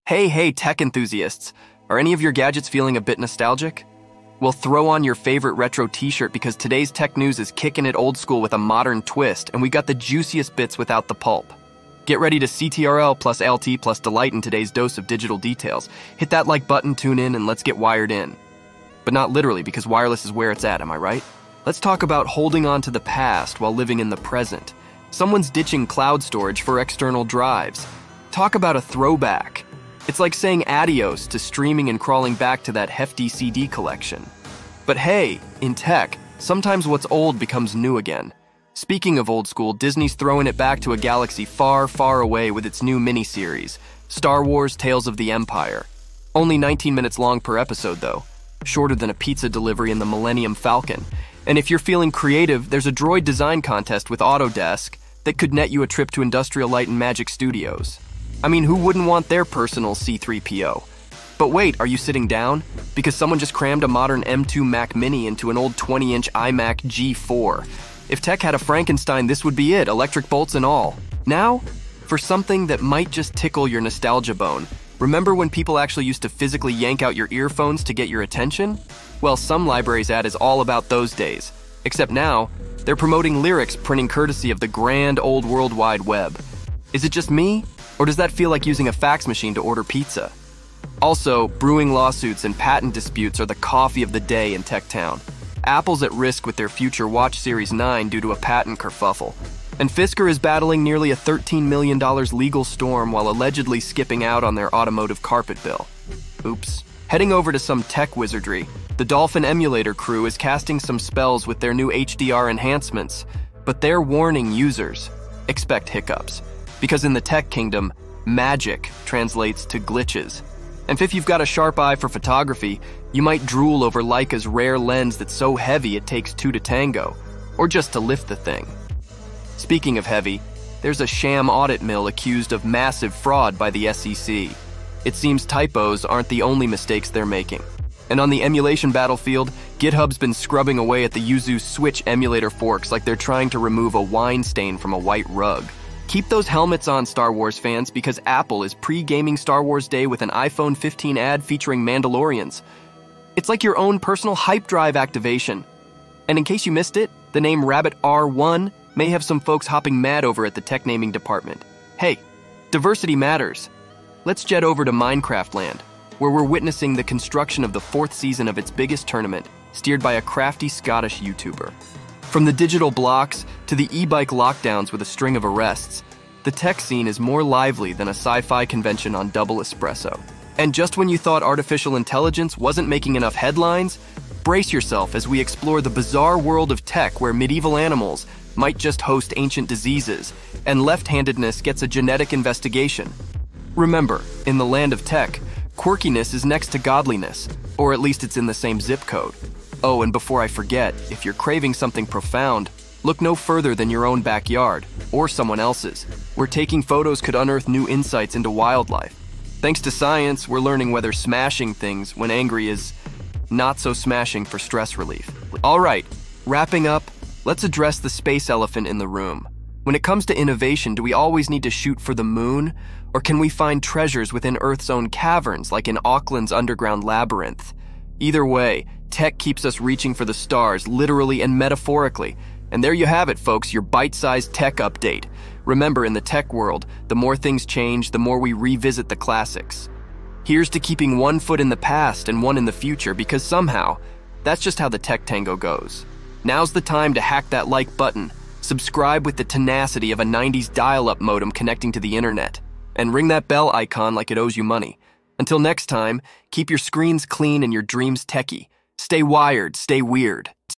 Hey, tech enthusiasts! Are any of your gadgets feeling a bit nostalgic? Well, throw on your favorite retro t-shirt because today's tech news is kicking it old school with a modern twist, and we got the juiciest bits without the pulp. Get ready to CTRL plus LT plus delight in today's dose of digital details. Hit that like button, tune in, and let's get wired in. But not literally, because wireless is where it's at, am I right? Let's talk about holding on to the past while living in the present. Someone's ditching cloud storage for external drives. Talk about a throwback. It's like saying adios to streaming and crawling back to that hefty CD collection. But hey, in tech, sometimes what's old becomes new again. Speaking of old school, Disney's throwing it back to a galaxy far, far away with its new miniseries, Star Wars: Tales of the Empire. Only 19 minutes long per episode though, shorter than a pizza delivery in the Millennium Falcon. And if you're feeling creative, there's a droid design contest with Autodesk that could net you a trip to Industrial Light and Magic Studios. I mean, who wouldn't want their personal C-3PO? But wait, are you sitting down? Because someone just crammed a modern M2 Mac Mini into an old 20-inch iMac G4. If tech had a Frankenstein, this would be it, electric bolts and all. Now, for something that might just tickle your nostalgia bone. Remember when people actually used to physically yank out your earphones to get your attention? Well, some libraries' ad is all about those days. Except now, they're promoting lyrics printing courtesy of the grand old World Wide Web. Is it just me? Or does that feel like using a fax machine to order pizza? Also, brewing lawsuits and patent disputes are the coffee of the day in Tech Town. Apple's at risk with their future Watch Series 9 due to a patent kerfuffle. And Fisker is battling nearly a $13 million legal storm while allegedly skipping out on their automotive carpet bill. Oops. Heading over to some tech wizardry, the Dolphin emulator crew is casting some spells with their new HDR enhancements, but they're warning users, expect hiccups. Because in the tech kingdom, magic translates to glitches. And if you've got a sharp eye for photography, you might drool over Leica's rare lens that's so heavy it takes two to tango, or just to lift the thing. Speaking of heavy, there's a sham audit mill accused of massive fraud by the SEC. It seems typos aren't the only mistakes they're making. And on the emulation battlefield, GitHub's been scrubbing away at the Yuzu Switch emulator forks like they're trying to remove a wine stain from a white rug. Keep those helmets on, Star Wars fans, because Apple is pre-gaming Star Wars Day with an iPhone 15 ad featuring Mandalorians. It's like your own personal hype drive activation. And in case you missed it, the name Rabbit R1 may have some folks hopping mad over at the tech naming department. Hey, diversity matters. Let's jet over to Minecraft Land, where we're witnessing the construction of the 4th season of its biggest tournament, steered by a crafty Scottish YouTuber. From the digital blocks to the e-bike lockdowns with a string of arrests, the tech scene is more lively than a sci-fi convention on double espresso. And just when you thought artificial intelligence wasn't making enough headlines, brace yourself as we explore the bizarre world of tech where medieval animals might just host ancient diseases, and left-handedness gets a genetic investigation. Remember, in the land of tech, quirkiness is next to godliness, or at least it's in the same zip code. Oh, and before I forget, if you're craving something profound, look no further than your own backyard, or someone else's, where taking photos could unearth new insights into wildlife. Thanks to science, we're learning whether smashing things when angry is not so smashing for stress relief. All right, wrapping up, let's address the space elephant in the room. When it comes to innovation, do we always need to shoot for the moon? Or can we find treasures within Earth's own caverns, like in Auckland's underground labyrinth? Either way, tech keeps us reaching for the stars, literally and metaphorically. And there you have it, folks, your bite-sized tech update. Remember, in the tech world, the more things change, the more we revisit the classics. Here's to keeping one foot in the past and one in the future, because somehow, that's just how the tech tango goes. Now's the time to hack that like button, subscribe with the tenacity of a 90s dial-up modem connecting to the internet, and ring that bell icon like it owes you money. Until next time, keep your screens clean and your dreams techie. Stay wired, stay weird.